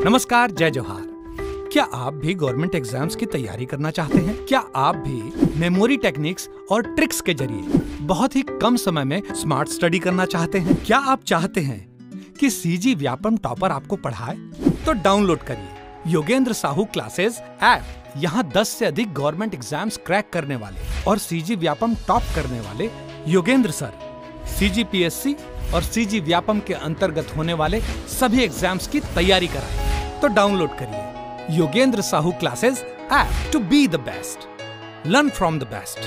नमस्कार, जय जोहार। क्या आप भी गवर्नमेंट एग्जाम्स की तैयारी करना चाहते हैं? क्या आप भी मेमोरी टेक्निक्स और ट्रिक्स के जरिए बहुत ही कम समय में स्मार्ट स्टडी करना चाहते हैं? क्या आप चाहते हैं कि सीजी व्यापम टॉपर आपको पढ़ाए? तो डाउनलोड करिए योगेंद्र साहू क्लासेस ऐप। यहाँ 10 से अधिक गवर्नमेंट एग्जाम्स क्रैक करने वाले और सीजी व्यापम टॉप करने वाले योगेंद्र सर सीजीपीएससी और सीजी व्यापम के अंतर्गत होने वाले सभी एग्जाम्स की तैयारी कराएं। तो डाउनलोड करिए Yogendra Sahu classes app to be the best, learn from the best.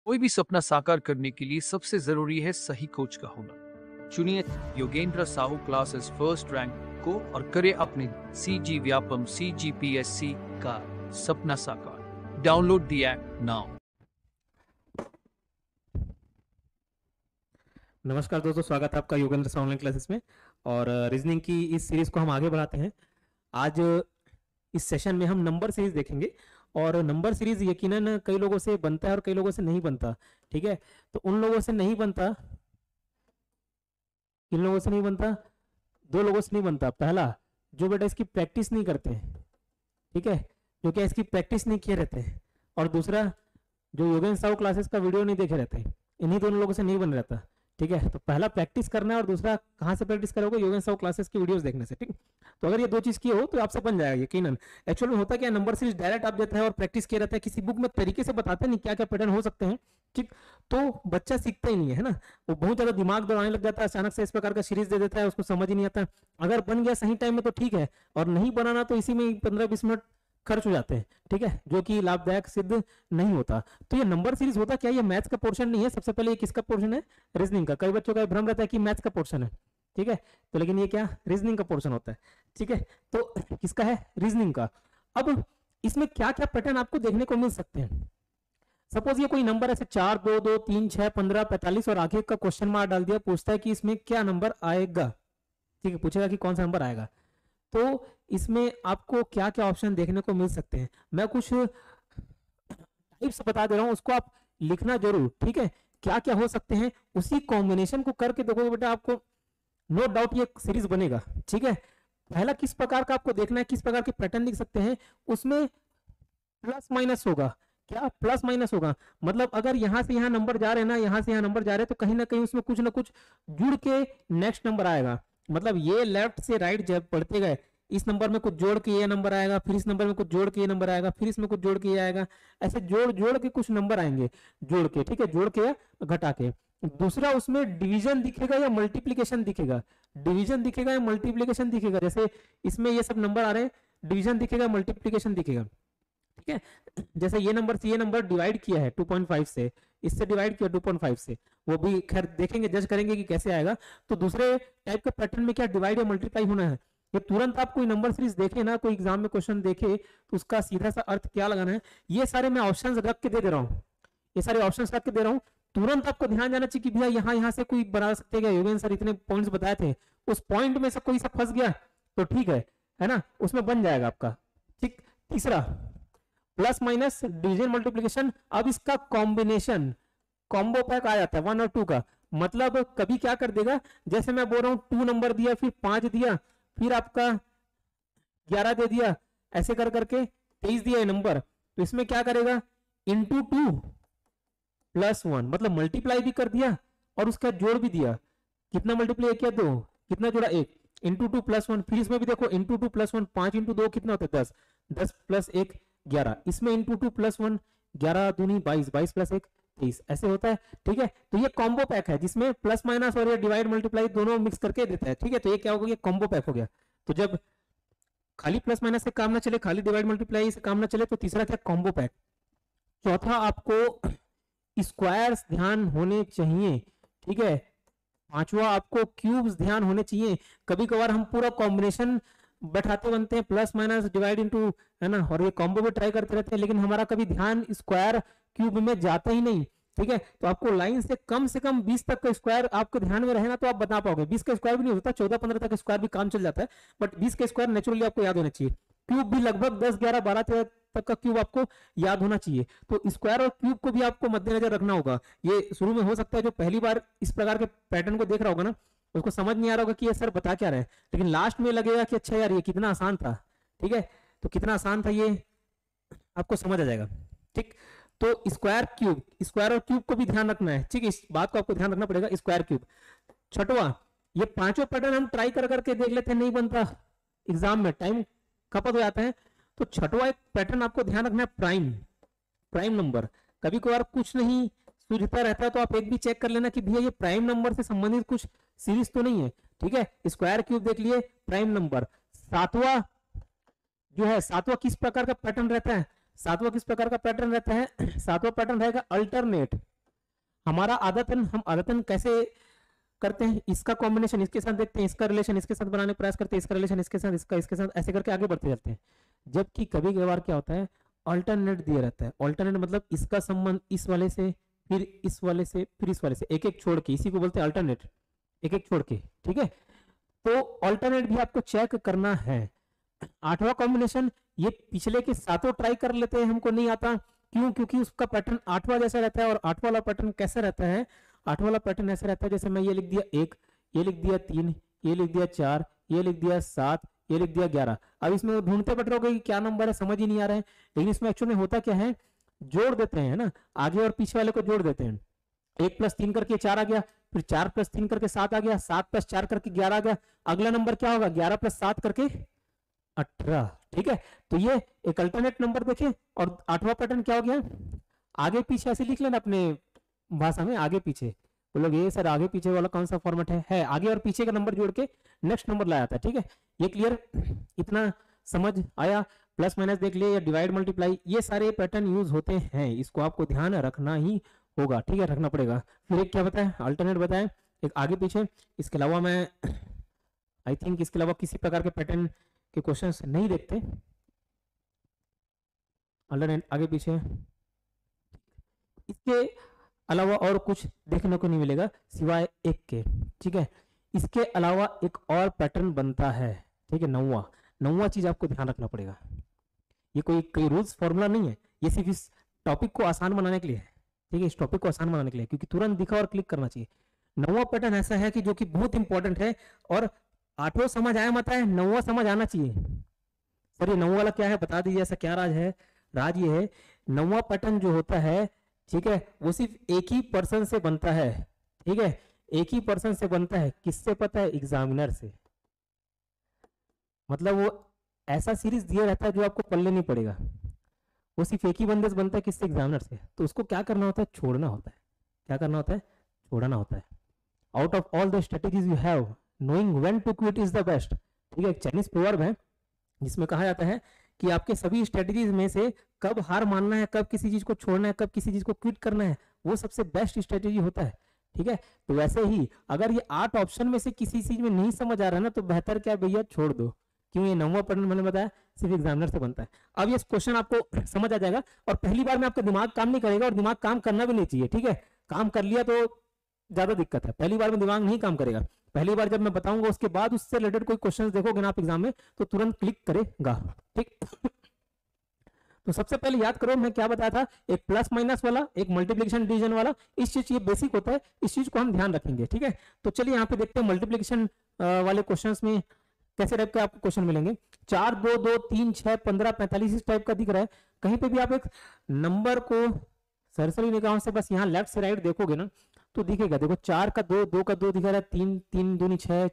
कोई भी सपना साकार करने के लिए सबसे जरूरी है सही कोच का होना। चुनिए Yogendra Sahu classes first rank को और करें अपने सीजी व्यापम सीजीपीएससी का सपना साकार। Download the app now. नमस्कार दोस्तों, स्वागत है आपका योगेंद्र साहू ऑनलाइन क्लासेस में। और रीजनिंग की इस सीरीज को हम आगे बढ़ाते हैं। आज इस सेशन में हम नंबर सीरीज देखेंगे और नंबर सीरीज यकीनन कई लोगों से बनता है और कई लोगों से नहीं बनता। ठीक है, तो उन लोगों से नहीं बनता, इन लोगों से नहीं बनता, दो लोगों से नहीं बनता। पहला, जो बेटा इसकी प्रैक्टिस नहीं करते हैं, ठीक है, जो क्या इसकी प्रैक्टिस नहीं किए रहते हैं। और दूसरा, जो योगेंद्र साहू क्लासेस का वीडियो नहीं देखे रहते हैं। इन्हीं दोनों लोगों से नहीं बन रहता। ठीक है, तो पहला प्रैक्टिस करना है और दूसरा कहाँ से प्रैक्टिस करोगे? योगेंद्र साहू क्लासेस की वीडियोस देखने से। ठीक, तो अगर ये दो चीज की हो तो आपसे बन जाएगा यकीनन। एक्चुअल में होता क्या, नंबर सीरीज डायरेक्ट आप देते हैं और प्रैक्टिस किया रहता है, किसी बुक में तरीके से बताते नहीं क्या क्या पैटर्न हो सकते हैं। ठीक, तो बच्चा सीखता ही नहीं है ना, वो बहुत ज्यादा दिमाग दौड़ाने लग जाता है, अचानक से इस प्रकार का सीरीज दे देता है, उसको समझ ही नहीं आता। अगर बन गया सही टाइम में तो ठीक है, और नहीं बनाना तो इसी में 15-20 मिनट खर्च हो जाते हैं। ठीक है, जो कि लाभदायक सिद्ध नहीं होता। तो ये नंबर सीरीज होता क्या, ये मैथ्स का पोर्शन नहीं है। सबसे पहले ये किसका पोर्शन है? रीजनिंग का। कई बच्चों का भ्रम रहता है कि मैथ्स का पोर्शन है। ठीक है, तो लेकिन ये क्या, रीजनिंग का पोर्शन होता है। ठीक है, तो किसका है? रीजनिंग का। अब इसमें क्या क्या पैटर्न आपको देखने को मिल सकते हैं? सपोज ये कोई नंबर ऐसे 4, 2, 2, 3, 6, 15, 45 और आगे का क्वेश्चन मार्क डाल दिया, पूछता है कि इसमें क्या नंबर आएगा। ठीक है, पूछेगा कि कौन सा नंबर आएगा। तो इसमें आपको क्या क्या ऑप्शन देखने को मिल सकते हैं, मैं कुछ टाइप्स बता दे रहा हूं, उसको आप लिखना जरूर। ठीक है, क्या क्या हो सकते हैं, उसी कॉम्बिनेशन को करके देखोगे बेटा, आपको नो डाउट ये सीरीज बनेगा। ठीक है, पहला किस प्रकार का आपको देखना है, किस प्रकार के पैटर्न लिख सकते हैं, उसमें प्लस माइनस होगा। क्या प्लस माइनस होगा? मतलब अगर यहां से यहां नंबर जा रहे हैं ना, यहां से यहां नंबर जा रहे हैं, तो कहीं ना कहीं उसमें कुछ ना कुछ जुड़ के नेक्स्ट नंबर आएगा। मतलब ये लेफ्ट से राइट जब पढ़ते गए, इस नंबर में कुछ जोड़ के ये नंबर आएगा, फिर इस नंबर में कुछ जोड़ के ये नंबर आएगा, फिर इसमें कुछ जोड़ के ये आएगा, ऐसे जोड़ जोड़ के कुछ नंबर आएंगे, जोड़ के। ठीक है, जोड़ के या घटा के। दूसरा, उसमें डिवीजन दिखेगा या मल्टीप्लीकेशन दिखेगा, डिवीजन दिखेगा या मल्टीप्लीकेशन दिखेगा। जैसे इसमें ये सब नंबर आ रहे हैं, डिवीजन दिखेगा, मल्टीप्लीकेशन दिखेगा। ठीक है, जैसे ये नंबर से ये नंबर डिवाइड किया है 2.5 से, इससे डिवाइड किया 2.5 से, वो भी खैर देखेंगे, जज करेंगे कि कैसे आएगा। तो दूसरे टाइप के पैटर्न में क्या डिवाइड या मल्टीप्लाई होना है, ये तुरंत आप कोई नंबर सीरीज देखे ना, कोई एग्जाम में क्वेश्चन देखे, तो उसका सीधा सा अर्थ क्या लगाना है, ये सारे मैं ऑप्शंस रख के दे रहा हूँ, ये सारे ऑप्शंस रख के दे रहा हूँ। तुरंत आपको ध्यान जाना चाहिए कि भैया यहाँ से कोई बना सकते हैं, योगेंद्र सर इतने पॉइंट्स बताए थे, उस पॉइंट में से कोई सा फंस गया तो ठीक है ना, उसमें बन जाएगा आपका। ठीक, तीसरा, प्लस माइनस डिवीजन मल्टीप्लिकेशन। अब इसका कॉम्बिनेशन, कॉम्बो पैक आ जाता है 1 और 2 का। मतलब कभी क्या कर देगा, जैसे मैं बोल रहा हूं 2 नंबर दिया, फिर 5 दिया, फिर आपका 11 दे दिया, ऐसे कर करके 23 दिया नंबर, तो इसमें क्या करेगा, इंटू 2 प्लस 1, मतलब मल्टीप्लाई भी कर दिया और उसका जोड़ भी दिया। कितना मल्टीप्लाई किया? 2। कितना जोड़ा? 1। इंटू 2 प्लस 1, फिर इसमें भी देखो इंटू 2 प्लस 1, 5 इंटू 2 कितना होता है? 10, 10 प्लस 1 11, इसमें इंटू 2 प्लस 1 11 दूनी 22, 22 प्लस 1 23, ऐसे होता है। ठीक है, तो ये कॉम्बो पैक है जिसमें प्लस माइनस और ये डिवाइड मल्टीप्लाई दोनों मिक्स करके देता है। ठीक है, तो ये क्या होगा, ये कॉम्बो पैक हो गया। तो जब खाली प्लस माइनस से काम ना चले, खाली डिवाइड मल्टीप्लाई से काम ना चले, तो तीसरा क्या, कॉम्बो पैक। चौथा, आपको स्क्वायर्स ध्यान होने चाहिए। ठीक है, पांचवा, आपको क्यूब्स ध्यान होने चाहिए। कभी कभार हम पूरा कॉम्बिनेशन बैठाते बनते हैं, प्लस माइनस डिवाइड इनटू, है ना, और ये कॉम्बो भी ट्राई करते रहते हैं, लेकिन हमारा कभी ध्यान स्क्वायर क्यूब में जाता ही नहीं। ठीक है, तो आपको लाइन से कम 20 तक का स्क्वायर आपके ध्यान में रहे ना, तो आप बता पाओगे। 20 का स्क्वायर भी नहीं होता, 14-15 तक स्क्वायर भी काम चल जाता है, बट 20 का स्क्वायर नेचुरली आपको याद होना चाहिए। क्यूब भी लगभग 10, 11, 12, तक का क्यूब आपको याद होना चाहिए। तो स्क्वायर और क्यूब को भी आपको मद्देनजर रखना होगा। ये शुरू में हो सकता है जो पहली बार इस प्रकार के पैटर्न को देख रहा होगा ना, उसको समझ नहीं आ रहा होगा कि ये सर बता क्या रहे हैं, लेकिन लास्ट में लगेगा कि अच्छा यार ये कितना आसान था। ठीक है, तो कितना आसान था ये आपको समझ आ जाएगा। ठीक, तो स्क्वायर और क्यूब को भी ध्यान रखना है। ठीक है, इस बात को आपको ध्यान रखना पड़ेगा। स्क्वायर क्यूब, छठवां, ये पांचों पैटर्न हम ट्राई कर करके देख लेते हैं, नहीं बनता एग्जाम में, टाइम खपत हो जाता है। तो छठवां एक पैटर्न आपको ध्यान रखना है, प्राइम नंबर। कभी कभार कुछ नहीं सूझता रहता है तो आप एक भी चेक कर लेना कि भैया ये प्राइम नंबर से संबंधित कुछ सीरीज तो नहीं है। ठीक है, स्क्वायर क्यूब देख लिए, प्राइम नंबर। सातवां जो है, सातवां किस प्रकार का पैटर्न रहता है, सातवां किस प्रकार का पैटर्न रहता है, सातवां पैटर्न रहेगा अल्टरनेट। हमारा हम आदतन कैसे करते हैं, इसका कॉम्बिनेशन इसके साथ देखते हैं, इसका रिलेशन इसके साथ बनाने का प्रयास करते हैं, इसका रिलेशन इसके साथ, इसके साथ, ऐसे करके आगे बढ़ते जाते हैं। जबकि कभी कभार क्या होता है, अल्टरनेट दिया रहता है। अल्टरनेट मतलब इसका संबंध इस वाले से, फिर इस वाले से, फिर इस वाले से, एक एक छोड़ के, इसी को बोलते हैं अल्टरनेट, एक एक छोड़ के। ठीक है, तो अल्टरनेट भी आपको चेक करना है। आठवां कॉम्बिनेशन, ये पिछले के सातों ट्राई कर लेते हैं, हमको नहीं आता, क्यों? क्योंकि उसका पैटर्न आठवां जैसा रहता है। और आठवां वाला पैटर्न कैसा रहता है, आठवां वाला पैटर्न ऐसा रहता है जैसे मैं ये लिख दिया 1, ये लिख दिया 3, ये लिख दिया 4, ये लिख दिया 7, ये लिख दिया 11। अब इसमें ढूंढते बैठ रहोगे कि क्या नंबर है, समझ ही नहीं आ रहा है। लेकिन इसमें एक्चुअली में होता क्या है, जोड़ देते हैं ना, आगे और पीछे वाले को जोड़ देते हैं। 1 + 3 करके 4 आ गया, फिर 4 + 3 करके 7 आ गया, 7 + 4 करके 11 आ गया। अगला नंबर क्या होगा, 11 + 7 करके 18। ठीक है, तो ये एक अल्टरनेट नंबर देखे। और आठवां पैटर्न क्या हो गया, आगे पीछे ऐसे लिख लेना अपने भाषा में, आगे पीछे बोलोगे ये सर आगे पीछे वाला कौन सा फॉर्मेट है आगे और पीछे का नंबर जोड़ के नेक्स्ट नंबर लाया था। ठीक है, ये क्लियर, इतना समझ आया। प्लस माइनस देख लिए, या डिवाइड मल्टीप्लाई, ये सारे पैटर्न यूज होते हैं, इसको आपको ध्यान रखना ही होगा। ठीक है, रखना पड़ेगा। फिर एक क्या बताया, अल्टरनेट बताया, एक आगे पीछे। इसके अलावा मैं आई थिंक इसके अलावा किसी प्रकार के पैटर्न के क्वेश्चंस नहीं देखते। अल्टरनेट आगे पीछे, इसके अलावा और कुछ देखने को नहीं मिलेगा सिवाय एक के। ठीक है, इसके अलावा एक और पैटर्न बनता है। ठीक है, नौवां चीज आपको ध्यान रखना पड़ेगा। ये कोई रूल्स फॉर्मूला नहीं है, ये सिर्फ इस टॉपिक को आसान बनाने के लिए है। ठीक है, इस टॉपिक को आसान बनाने के लिए, क्योंकि तुरंत दिखा और क्लिक करना चाहिए। नौवां पैटर्न ऐसा है कि जो कि बहुत इंपॉर्टेंट है, और आठवां समझ आया मत है, नौवां समझ आना चाहिए। सर ये नौवां वाला क्या है, बता दीजिए, ऐसा क्या राज है। राज ये है, नौवां पैटर्न जो होता है, ठीक है, वो सिर्फ एक ही पर्सन से बनता है। ठीक है, एक ही पर्सन से बनता है, किससे पता है, एग्जामिनर से। मतलब वो ऐसा सीरीज दिया रहता है जो आपको पढ़ने नहीं पड़ेगा, वो सिर्फ एक ही बंदे से बनता है, किससे, एग्जामिनर से। तो उसको क्या करना होता है, छोड़ना होता है। क्या करना होता है, छोड़ना होता है। Out of all the strategies you have, knowing when to quit is the best. ठीक है, एक चाइनीज प्रोवर्ब है जिसमें कहा जाता है कि आपके सभी स्ट्रेटेजीज में से कब हार मानना है, कब किसी चीज को छोड़ना है, कब किसी चीज को क्विट करना है, वो सबसे बेस्ट स्ट्रेटेजी होता है। ठीक है, तो वैसे ही अगर ये 8 ऑप्शन में से किसी चीज में नहीं समझ आ रहा है ना, तो बेहतर क्या भैया, छोड़ दो। क्यों, ये नौवां पैटर्न मैंने बताया सिर्फ एग्जामिनर से बनता है। अब ये क्वेश्चन आपको समझ आ जाएगा, और पहली बार में आपका दिमाग काम नहीं करेगा, और दिमाग काम करना भी नहीं चाहिए। ठीक है, काम कर लिया तो ज्यादा दिक्कत है, पहली बार में दिमाग नहीं काम करेगा। पहली बार जब मैं बताऊंगा, उसके बाद उससे रिलेटेड कोई क्वेश्चंस देखोगे ना आप एग्जाम में, तो तुरंत क्लिक करेगा। ठीक तो सबसे पहले याद करो मैं क्या बताया था, एक प्लस माइनस वाला, एक मल्टीप्लिकेशन डिवीजन वाला। इस चीज ये बेसिक होता है, इस चीज को हम ध्यान रखेंगे। ठीक है, तो चलिए यहाँ पे देखते हैं मल्टीप्लिकेशन वाले क्वेश्चंस में कैसे टाइप के आपको क्वेश्चन मिलेंगे। 4, 2, 2, 3, 6, 15, 45 इस टाइप का दिख रहा है। कहीं पे भी आप एक नंबर को सरसरी निगाहों से बस यहाँ लेफ्ट से राइट देखोगे ना, तो दिखेगा। देखो 4 का 2, 2 का 2 दिख रहा है, 3, 3 दूनी 6,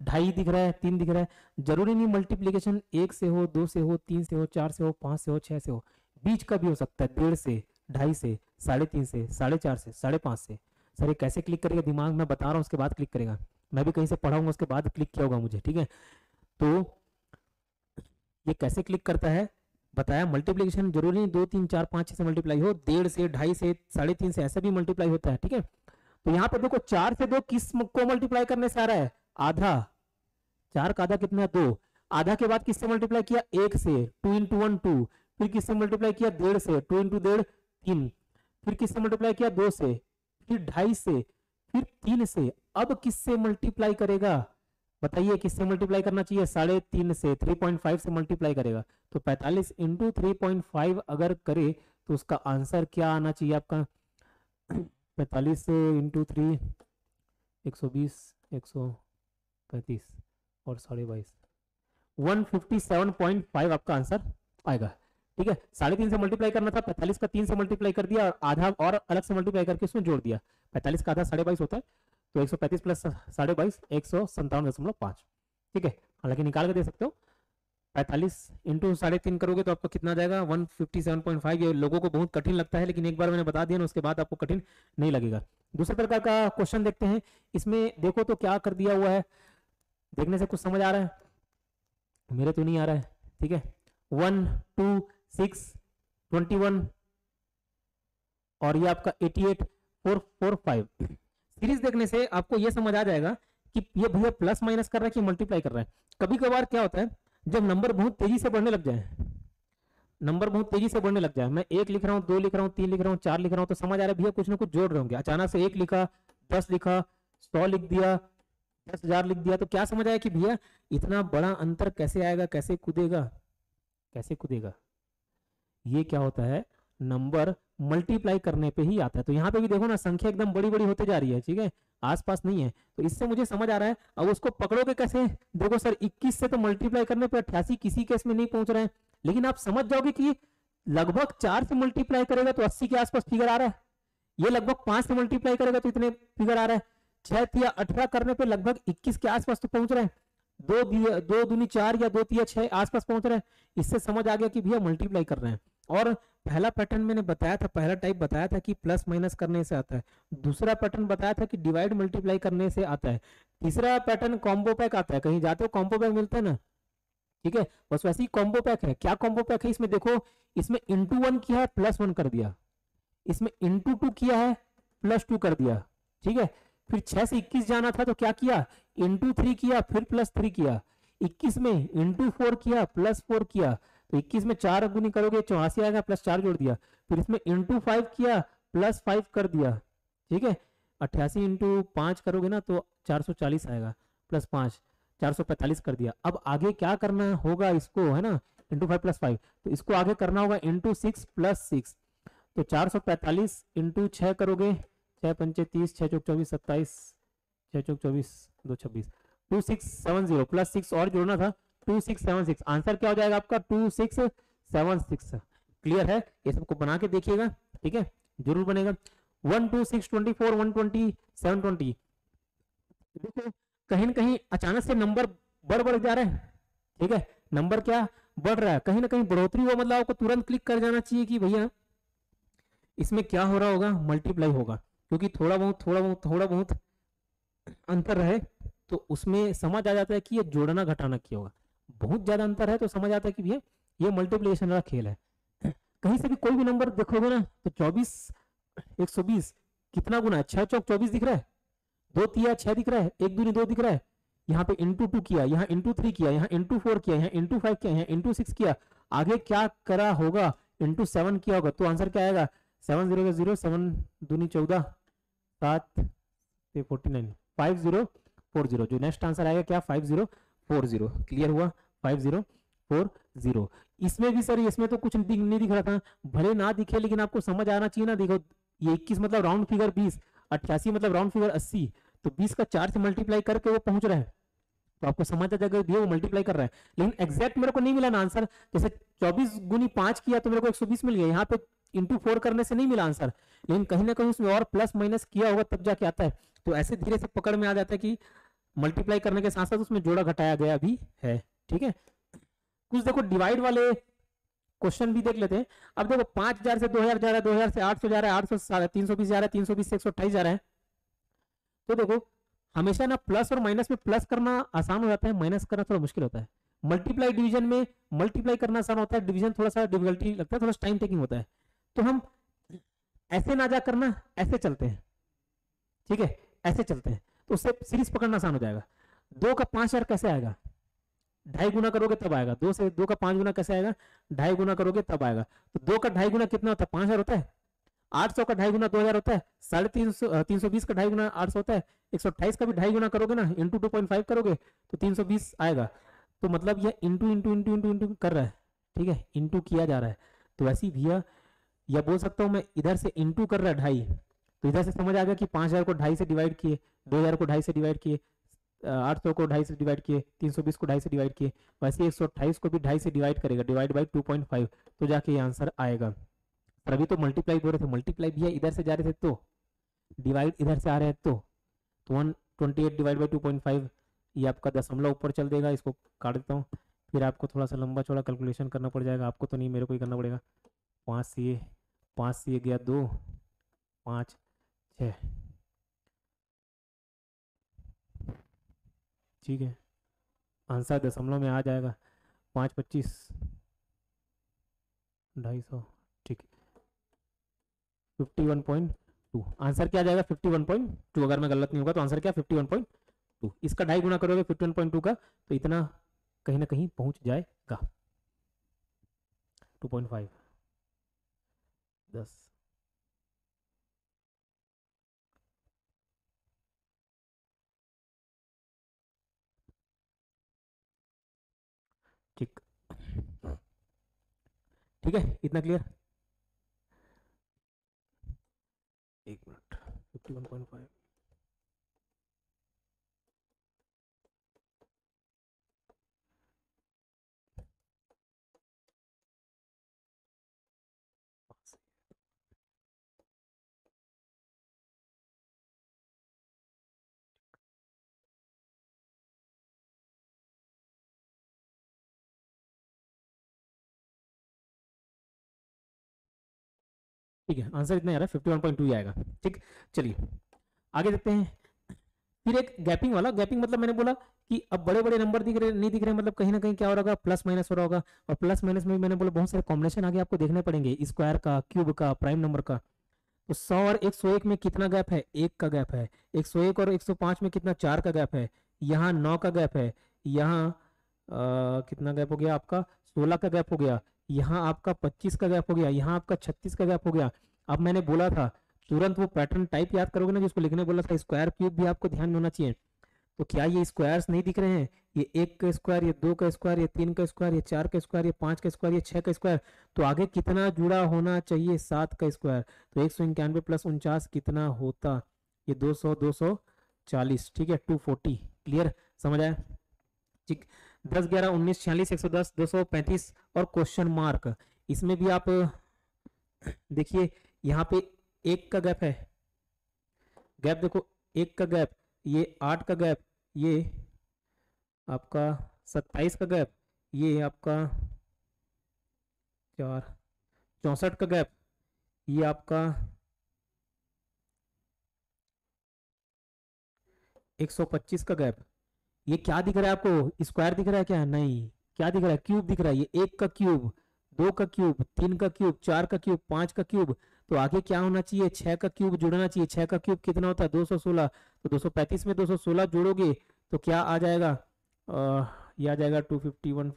2.5 दिख रहा है, 3 दिख रहा है। जरूरी नहीं मल्टीप्लिकेशन 1 से हो, 2 से हो, 3 से हो, 4 से हो, 5 से हो, 6 से हो, बीच का भी हो सकता है, 1.5 से, 2.5 से, 3.5 से, 4.5 से, 5.5 से। सर ये कैसे क्लिक करेगा, दिमाग में बता रहा हूँ, उसके बाद क्लिक करेगा। मैं भी कहीं से पढ़ाऊंगा, उसके बाद क्लिक किया होगा मुझे। ठीक है, तो ये कैसे क्लिक करता है बताया। मल्टीप्लिकेशन जरूरी नहीं 2, 3, 4, 5, 6 से मल्टीप्लाई हो, 1.5 से, 2.5 से, 3.5 से, ऐसा भी मल्टीप्लाई होता है। ठीक है, तो यहाँ पे देखो 4 से 2 किस को मल्टीप्लाई करने से आ रहा है, आधा। 4 का आधा कितना है, 2। आधा के बाद किससे मल्टीप्लाई किया, 1 से, 2 × 1 2। फिर किससे मल्टीप्लाई किया, 1.5 से, 2 × 1.5 3। फिर किससे मल्टीप्लाई किया, 2 से, फिर 2.5 से, फिर 3 से। अब किससे मल्टीप्लाई करेगा, बताइए किससे मल्टीप्लाई करना चाहिए? 3.5 से, 3.5 से मल्टीप्लाई करेगा तो 45 इंटू 3.5 अगर करे तो उसका आंसर क्या आना चाहिए आपका? 45 इंटू 3 120, 135 और 22.5 157.5 आपका आंसर आएगा। ठीक है, 3.5 से मल्टीप्लाई करना था, 45 का 3 से मल्टीप्लाई कर दिया और आधा और अलग से मल्टीप्लाई करके इसमें जोड़ दिया। 45 का आधा 22.5 होता है, तो 135 प्लस 22.5 157.5। ठीक है, हालांकि निकाल के दे सकते हो। 45 इंटू 3.5 करोगे तो आपको कितना जाएगा? 157.5। ये लोगों को बहुत कठिन लगता है, लेकिन एक बार मैंने बता दिया ना, उसके बाद आपको कठिन नहीं लगेगा। दूसरे प्रकार का क्वेश्चन देखते हैं। इसमें देखो तो क्या कर दिया हुआ है, देखने से कुछ समझ आ रहा है? मेरे तो नहीं आ रहा है। ठीक है, 1 2 6 21 और ये आपका 88 4 4 5। सीरीज देखने से आपको ये समझ आ जाएगा कि ये भैया प्लस माइनस कर रहा है कि मल्टीप्लाई कर रहा है। कभी कभार क्या होता है, जब नंबर बहुत तेजी से बढ़ने लग जाए, नंबर बहुत तेजी से बढ़ने लग जाए, मैं 1 लिख रहा हूँ, 2 लिख रहा हूँ, 3 लिख रहा हूँ, 4 लिख रहा हूँ, तो समझ आ रहा है भैया कुछ ना कुछ जोड़ रहे होंगे। अचानक से 1 लिखा, 10 लिखा, 100 लिख दिया, 10,000 लिख दिया, तो क्या समझ आया कि भैया इतना बड़ा अंतर कैसे आएगा, कैसे कूदेगा, कैसे कूदेगा? ये क्या होता है, नंबर मल्टीप्लाई करने पे ही आता है। तो यहाँ पे भी देखो ना, संख्या एकदम बड़ी बड़ी होते जा रही है। ठीक है, आसपास नहीं है, तो इससे मुझे समझ आ रहा है। अब उसको पकड़ोगे कैसे? देखो सर 21 से तो मल्टीप्लाई करने पे 88 किसी केस में नहीं पहुंच रहे हैं, लेकिन आप समझ जाओगे कि लगभग 4 से मल्टीप्लाई करेगा तो 80 के आसपास फिगर आ रहा है। ये लगभग 5 से मल्टीप्लाई करेगा तो इतने फिगर आ रहा है। 6 या 18 करने पे लगभग 21 के आसपास तो पहुंच रहे हैं। 2 दूनी 4 या 2 तिया 6 आसपास पहुंच रहे हैं। इससे समझ आ गया कि भैया मल्टीप्लाई कर रहे हैं। और पहला पैटर्न मैंने बताया था, पहला टाइप बताया था कि प्लस माइनस करने से आता है। दूसरा पैटर्न बताया था कि डिवाइड मल्टीप्लाई करने से आता है। तीसरा पैटर्न कॉम्बो पैक आता है। कहीं जाते हो कॉम्बो पैक मिलता है ना, ठीक है, बस वैसे ही कॉम्बो पैक है। क्या कॉम्बो पैक है? इसमें देखो, इसमें इंटू 1 किया है, प्लस 1 कर दिया। इसमें इंटू 2 किया है, प्लस 2 कर दिया। ठीक है, फिर 6 से 21 जाना था तो क्या किया? इंटू 3 किया, फिर प्लस 3 किया। 21 में इंटू 4 किया, प्लस 4 किया, तो 21 में 4 गुनी करोगे 84 आएगा, प्लस 4 जोड़ दिया। फिर इसमें इंटू 5 किया, प्लस 5 कर दिया। ठीक है, 88 इंटू 5 करोगे ना तो 440 आएगा, प्लस 5 445 कर दिया। अब आगे क्या करना होगा इसको, है ना, इंटू 5 प्लस 5, तो इसको आगे करना होगा इंटू 6 प्लस 6। तो 445 इंटू 6 करोगे, 6 पंचे 30, 6 चौक 24, 27, 6 चौक 24, 2 26, 2670 प्लस 6 और जोड़ना था, 2676। आंसर क्या हो जाएगा आपका? 2676। क्लियर है? ये सबको बना के देखिएगा। ठीक है, जरूर बनेगा। 1 2 6 24 120 720। देखो कहीं ना कहीं अचानक से नंबर बढ़ जा रहे हैं। ठीक है, नंबर क्या बढ़ रहा है, कहीं ना कहीं बढ़ोतरी हुआ, मतलब आपको तुरंत क्लिक कर जाना चाहिए कि भैया इसमें क्या हो रहा होगा, मल्टीप्लाई होगा। क्योंकि थोड़ा बहुत अंतर रहे तो उसमें समझ आ जाता है कि ये जोड़ना घटाना क्या होगा। बहुत ज्यादा अंतर है तो समझ आता है कि भैया ये मल्टीप्लिकेशन वाला खेल है। कहीं से भी कोई भी नंबर देखोगे ना तो 24 120 कितना गुना है? 6 चौक 24 दिख रहा है, 2 तिया 6 दिख रहा है, 1 दूनी 2 दिख रहा है। यहाँ पे इंटू 2 किया, यहाँ इंटू 3 किया, यहाँ इंटू 4 किया, यहाँ इंटू 5 किया, यहाँ इंटू 6 किया। आगे क्या करा होगा? इंटू 7 किया होगा। तो आंसर क्या आएगा? 7 0 0, 7 दूनी 14, 7 49, 5040। जो नेक्स्ट आंसर आएगा क्या? 5040। क्लियर हुआ? 5040। इसमें भी सर, इसमें तो कुछ नहीं दिख रहा था, भले ना दिखे लेकिन आपको समझ आना चाहिए ना। देखो ये 21 मतलब राउंड फिगर 20, 88 मतलब राउंड फिगर 80, तो 20 का 4 से मल्टीप्लाई करके वो पहुंच रहा है, तो आपको समझ आ जाएगा वो मल्टीप्लाई कर रहा है। लेकिन एग्जैक्ट मेरे को नहीं मिला ना आंसर। जैसे 24 गुनी 5 किया तो मेरे को 120 मिल गया, यहाँ पे इंटू 4 करने से नहीं मिला आंसर, लेकिन कहीं ना कहीं उसमें और प्लस माइनस किया होगा तब जाके आता है। तो ऐसे धीरे से पकड़ में आ जाता है कि मल्टीप्लाई करने के साथ साथ उसमें जोड़ा घटाया गया भी है। ठीक है, कुछ देखो डिवाइड वाले क्वेश्चन भी देख लेते हैं। अब देखो 5000 से 2000 जा रहा है, 2000 से 800 जा रहा है, 800 से 320 जा रहा है, 320 से 128 जा रहा है। तो देखो हमेशा ना प्लस और माइनस में प्लस करना आसान हो जाता है, माइनस करना थोड़ा मुश्किल होता है। मल्टीप्लाई डिवीजन में मल्टीप्लाई करना आसान होता है, डिवीजन थोड़ा सा डिफिकल्टी लगता है, थोड़ा टाइम टेकिंग होता है। तो हम ऐसे ना जा करना, ऐसे चलते हैं। ठीक है, ऐसे चलते हैं तो उससे सीरीज पकड़ना आसान हो जाएगा। 2 का 5000 कैसे आएगा? 2.5 गुना करोगे तब आएगा। 2 से 2 का 5 गुना कैसे आएगा? 2.5 गुना करोगे तब आएगा। तो 2 का 2.5 गुना कितना होता है? 5000 होता है। 800 का 2.5 गुना 2000 होता है, 350 320 का 2.5 गुना 800 होता है, 128 का भी 2.5 गुना करोगे ना, इंटू 2.5 करोगे तो 320 आएगा। तो मतलब यह into into into into into कर रहा है, ठीक है, इंटू किया जा रहा है। तो वैसे ही भैया या बोल सकता हूँ मैं इधर से इंटू कर रहा है 2.5, तो इधर से समझ आ गया कि 5000 को 2.5 से डिवाइड किए, 2000 को 2.5 से डिवाइड किए, 800 को 2.5 से डिवाइड किए, 320 को 2.5 से डिवाइड किए, वैसे 128 को भी 2.5 से डिवाइड करेगा, डिवाइड बाई 2.5, तो जाके ये आंसर आएगा। पर अभी तो मल्टीप्लाई बोल रहे थे, मल्टीप्लाई भी है इधर से जा रहे थे तो, डिवाइड इधर से आ रहे हैं तो 128 डिवाइड बाई 2.5 ये आपका दशमलव ऊपर चल देगा, इसको काट देता हूँ, फिर आपको थोड़ा सा लंबा चौड़ा कैलकुलेशन करना पड़ जाएगा, आपको तो नहीं मेरे को ही करना पड़ेगा। 5 से ये गया 2, 5 6, ठीक है, आंसर दशमलव में आ जाएगा 5 25 250, ठीक है, 51.2 आंसर क्या आ जाएगा 51.2, अगर मैं गलत नहीं होगा तो आंसर क्या 51.2, इसका 2.5 गुना करोगे 51.2 का तो इतना कहीं ना कहीं पहुंच जाएगा। 2.5 10, ठीक, ठीक है, इतना क्लियर। एक मिनट, 51.5 ठीक है, आंसर इतना आ रहा है 51.2 ही आएगा। ठीक, चलिए आगे देखते हैं। फिर एक गैपिंग वाला, गैपिंग मतलब मैंने बोला कि अब बड़े बड़े नंबर दिख रहे नहीं दिख रहे, मतलब कहीं ना कहीं क्या हो रहा होगा, प्लस माइनस हो रहा होगा, और प्लस माइनस में भी मैंने बोला बहुत सारे कॉम्बिनेशन आगे आपको देखने पड़ेंगे, स्क्वायर का, क्यूब का, प्राइम नंबर का। तो 100 और 101 में कितना गैप है, 1 का गैप है। 101 और 105 में कितना, 4 का गैप है। यहाँ 9 का गैप है। यहाँ कितना गैप हो गया आपका, 16 का गैप हो गया। यहाँ आपका 25 का गैप हो गया। यहाँ आपका 36 का गैप हो गया। अब मैंने बोला था तुरंत वो पैटर्न टाइप याद करोगे ना जिसको लिखने बोला था, स्क्वायर क्यूब भी आपको ध्यान में होना चाहिए। तो क्या ये स्क्वायर्स नहीं दिख रहे हैं, ये 1 का स्क्वायर, ये 2 का स्क्वायर, ये 3 का स्क्वायर, ये 4 का स्क्वायर, ये 5 का स्क्वायर, ये 6 का स्क्वायर। तो आगे कितना जुड़ा होना चाहिए, 7 का स्क्वायर। तो 191 प्लस 49 कितना होता, ये 200 240, ठीक है, 240। क्लियर, समझ आया। ठीक, 10 11 19 46 110 235 और क्वेश्चन मार्क। इसमें भी आप देखिए यहाँ पे 1 का गैप है, गैप देखो 1 का गैप, ये 8 का गैप, ये आपका 27 का गैप, ये आपका 64 का गैप, ये आपका 125 का गैप। ये क्या दिख रहा है आपको, स्क्वायर दिख रहा है क्या, नहीं, क्या दिख रहा है, क्यूब दिख रहा है। ये 1 का क्यूब, 2 का क्यूब, 3 का क्यूब, 4 का क्यूब, 5 का क्यूब। तो आगे क्या होना चाहिए, 6 का क्यूब जुड़ना चाहिए। 6 का क्यूब कितना होता है, 216। तो 235 में 216 जोड़ोगे तो क्या आ जाएगा, ये आ जाएगा 251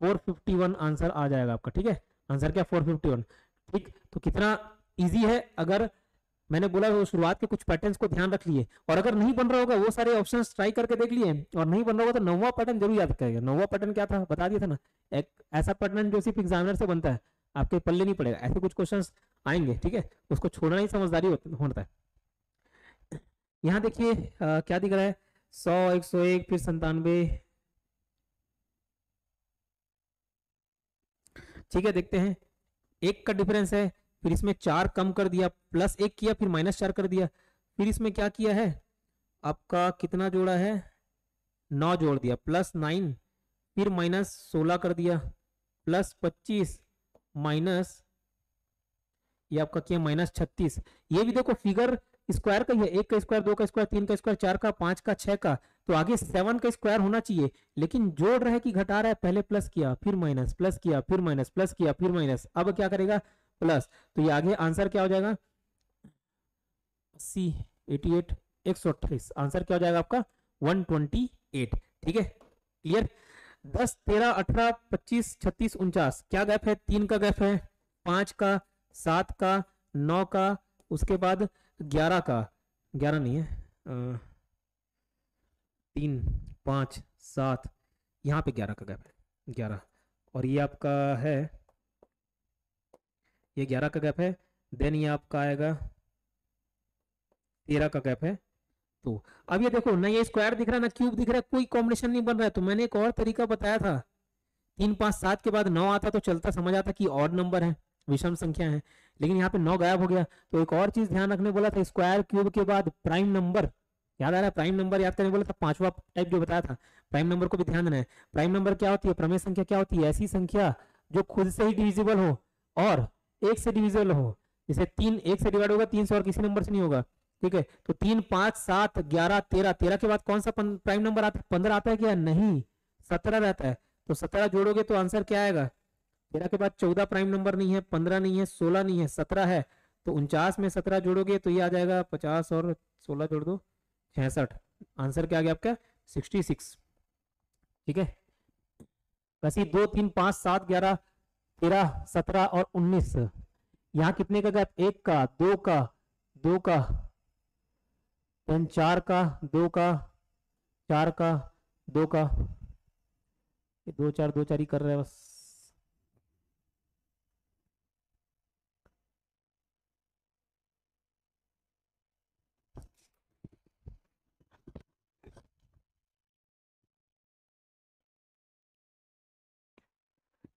451 आंसर आ जाएगा आपका। ठीक है, आंसर क्या 451। ठीक, तो कितना इजी है। अगर मैंने बोला वो शुरुआत के कुछ पैटर्न्स को ध्यान रख लिए, और अगर नहीं बन रहा होगा वो सारे ऑप्शंस ट्राई करके देख लिए, और नहीं बन रहा होगा तो 9वां पैटर्न जरूर याद करेगा। 9वां पैटर्न क्या था बता दिया था ना, एक ऐसा पैटर्न जो सिर्फ एग्जामिनर से बनता है, आपके पल्ले नहीं पड़ेगा। ऐसे कुछ क्वेश्चंस आएंगे, ठीक है, उसको छोड़ना ही समझदारी होता है। यहाँ देखिए क्या दिख रहा है, 100 101 फिर 97। ठीक है, देखते हैं, 1 का डिफरेंस है, फिर इसमें 4 कम कर दिया, प्लस 1 किया, फिर -4 कर दिया, फिर इसमें क्या किया है आपका, कितना जोड़ा है, 9 जोड़ दिया, +9, फिर -16 कर दिया, +25 माइनस ये आपका क्या, -36। ये भी देखो फिगर स्क्वायर का ही है, 1 का स्क्वायर, 2 का स्क्वायर, 3 का स्क्वायर, 4 का, 5 का, 6 का। तो आगे 7 का स्क्वायर होना चाहिए, लेकिन जोड़ रहा है कि घटा रहा है, पहले प्लस किया फिर माइनस, प्लस किया फिर माइनस, प्लस किया फिर माइनस, अब क्या करेगा प्लस। तो ये आगे आंसर क्या हो जाएगा, 80 88 128, आंसर क्या हो जाएगा आपका 128। ठीक है, क्लियर। 10 13 18 25 36 49 क्या गैप है, 3 का गैप है, 5 का, 7 का, 9 का, उसके बाद 11 का, 11 नहीं है, 3 5 7, यहाँ पे 11 का गैप है, 11, और ये आपका है, ये 11 का गैप है, देन ये आपका आएगा 13 का गैप है। तो अब ये देखो ना, ये स्क्वायर दिख रहा है ना क्यूब दिख रहा है, कोई कॉम्बिनेशन नहीं बन रहा है। तो मैंने एक और तरीका बताया था, 3 5 7 के बाद 9 आता तो चलता, समझ आता कि ऑड नंबर है, विषम संख्या है, लेकिन यहाँ पे 9 गायब हो गया। तो एक और चीज ध्यान रखने बोला था, स्क्वायर क्यूब के बाद प्राइम नंबर, याद आ रहा है, प्राइम नंबर याद करने बोला था, 5वां टाइप जो बताया था, प्राइम नंबर को भी ध्यान देना है। प्राइम नंबर क्या होती है, प्रमेय संख्या क्या होती है, ऐसी संख्या जो खुद से ही डिविजिबल हो और 1 से डिविजिबल हो। जैसे 3 1 से डिवाइड होगा 3 से, और किसी नंबर से नहीं होगा, ठीक है। तो 3 5 7 11 13, 13 के बाद कौन सा प्राइम नंबर आता है, 15 आता है क्या, नहीं, 17 रहता है। तो 17 जोड़ोगे तो आंसर क्या आएगा, 13 के बाद 14 प्राइम नंबर नहीं है, 15 नहीं है, 16 नहीं है, 17 है। तो 49 में 17 जोड़ोगे तो ये आ जाएगा 50, और 16 जोड़ दो 66, आंसर क्या आ गया आपका 66, ठीक है। वैसे 2 3 5 7 11 13 17 और 19, यहाँ कितने का गैप, 1 का, 2 का, 2 का, देन 4 का, 2 का, 4 का, 2 का, 2 4 2 4 ही कर रहे हैं बस।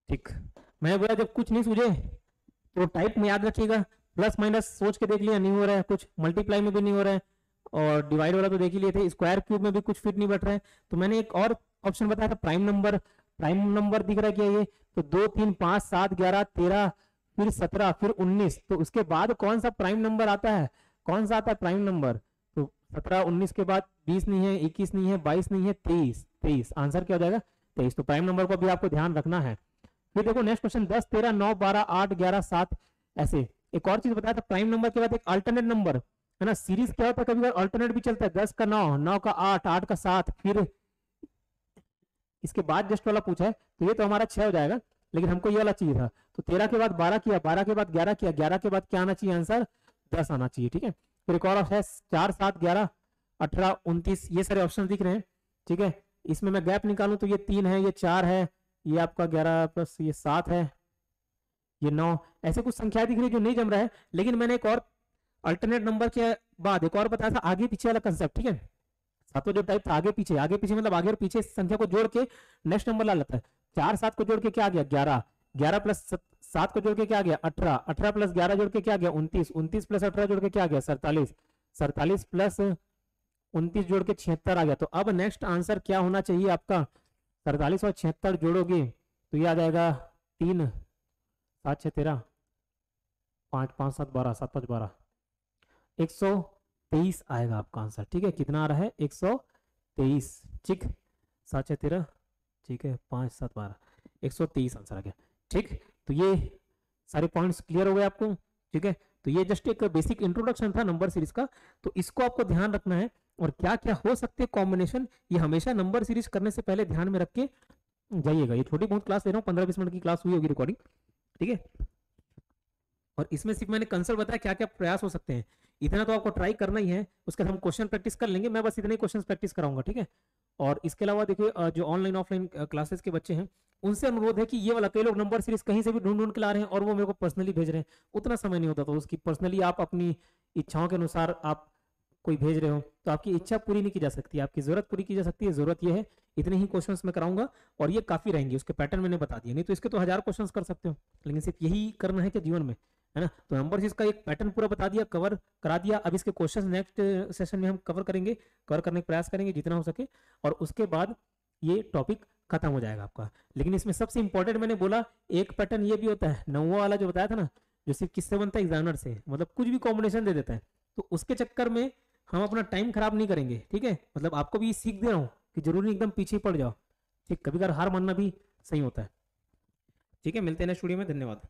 ठीक, मैंने बोला जब कुछ नहीं सूझे तो टाइप में याद रखिएगा, प्लस माइनस सोच के देख लिया, नहीं हो रहा है कुछ, मल्टीप्लाई में भी नहीं हो रहा है, और डिवाइड वाला तो देख ही लिए थे, स्क्वायर क्यूब में भी कुछ फिट नहीं बैठ रहा है। तो मैंने एक और ऑप्शन बताया था, प्राइम नंबर, प्राइम नंबर दिख रहा है क्या ये, तो 2 3 5 7 11 13, फिर 17, फिर 19, तो उसके बाद कौन सा प्राइम नंबर आता है, कौन सा आता है प्राइम नंबर, तो 17 19 के बाद 20 नहीं है, 21 नहीं है, 22 नहीं है, 23, 23, आंसर क्या हो जाएगा 23। तो प्राइम नंबर को भी आपको ध्यान रखना है। फिर देखो नेक्स्ट क्वेश्चन, 10 13 9 12 8 11 7, ऐसे। एक और चीज बताया था, प्राइम नंबर के बाद एक अल्टरनेट नंबर है ना, सीरीज क्या होता है, कभी अल्टरनेट भी चलता है, 10 का 9, 9 का 8, 8 का 7, फिर इसके बाद जस्ट वाला पूछा है, तो ये तो हमारा 6 हो जाएगा, लेकिन हमको ये वाला चाहिए था। तो 13 के बाद 12 किया, 12 के बाद 11 किया, 11 के बाद क्या आना चाहिए आंसर, 10 आना चाहिए, ठीक है। फिर एक और है 4 7 11 18 29, ये सारे ऑप्शन दिख रहे हैं, ठीक है। इसमें मैं गैप निकालूं तो ये 3 है, ये 4 है, ये आपका 11 प्लस ये 7 है, ये 9, ऐसे कुछ संख्या दिख रही है जो नहीं जम रहा है। लेकिन मैंने एक और अल्टरनेट नंबर के बाद एक और बताया था, आगे पीछे वाला कंसेप्ट, ठीक है। सातों जो टाइप था आगे पीछे, आगे पीछे मतलब आगे और पीछे संख्या को जोड़ के नेक्स्ट नंबर ला लेता है। 4 7 को जोड़ के क्या आ गया 11, 11 प्लस 7 को जोड़ के क्या आ गया 18, 18 प्लस 11 जोड़ के क्या आ गया 29, 29 प्लस 18 जोड़ के क्या आ गया 47, 47 प्लस 29 जोड़ के 76 आ गया। तो अब नेक्स्ट आंसर क्या होना चाहिए आपका, 47 और 76 जोड़ोगे तो ये आ जाएगा 3 7 6 13, 5 5 7 12, 7 5 12, 123 आएगा आपका आंसर, ठीक है। कितना आ रहा है 123, ठीक, 7 6 13, ठीक है, 5 7 12, 123 आंसर आ गया, ठीक। तो ये सारे पॉइंट्स क्लियर हो गए आपको, ठीक है। तो ये जस्ट एक बेसिक इंट्रोडक्शन था नंबर सीरीज का, तो इसको आपको ध्यान रखना है। और क्या क्या हो सकते हैं कॉम्बिनेशन, ये हमेशा नंबर सीरीज करने से पहले ध्यान में रख के जाइएगा। ये छोटी बहुत क्लास ले रहा हूँ, 15-20 मिनट की क्लास हुई होगी रिकॉर्डिंग, ठीक है। और इसमें सिर्फ मैंने कंसेप्ट बताया क्या क्या प्रयास हो सकते हैं, इतना तो आपको ट्राई करना ही है। उसके बाद हम क्वेश्चन प्रैक्टिस कर लेंगे, मैं बस इतने क्वेश्चन प्रैक्टिस कराऊंगा, ठीक है। और इसके अलावा देखिए जो ऑनलाइन ऑफलाइन क्लासेस के बच्चे हैं उनसे अनुरोध है कि ये वाला, कई लोग नंबर सीरीज कहीं से भी ढूंढ ढूंढ के ला रहे हैं और वो मेरे को पर्सनली भेज रहे हैं, उतना समय नहीं होता, तो उसकी पर्सनली आप अपनी इच्छाओं के अनुसार आप कोई भेज रहे हो तो आपकी इच्छा पूरी नहीं की जा सकती, आपकी जरूरत पूरी की जा सकती है। जरूरत ये है इतने ही क्वेश्चंस मैं कराऊंगा और ये काफी रहेंगे, उसके पैटर्न मैंने बता दिया, नहीं तो इसके तो 1000 क्वेश्चंस कर सकते हो, लेकिन सिर्फ यही करना है कि जीवन में, है ना। तो नंबर इसका एक पैटर्न पूरा बता दिया, कवर करा दिया। अब इसके क्वेश्चंस नेक्स्ट सेशन में हम कवर करेंगे, कवर करने का प्रयास करेंगे जितना हो सके, और उसके बाद ये टॉपिक खत्म हो जाएगा आपका। लेकिन इसमें सबसे इंपॉर्टेंट मैंने बोला एक पैटर्न ये भी होता है, 9वां वाला जो बताया था ना, जो सिर्फ किससे बनता है एग्जामिनर से, मतलब कुछ भी कॉम्बिनेशन दे देता है, तो उसके चक्कर में हम अपना टाइम खराब नहीं करेंगे, ठीक है। मतलब आपको भी सीख दे रहा हूँ कि जरूरी एकदम पीछे ही पड़ जाओ, ठीक, कभी कभार हार मानना भी सही होता है, ठीक है। मिलते हैं नेक्स्ट वीडियो में, धन्यवाद।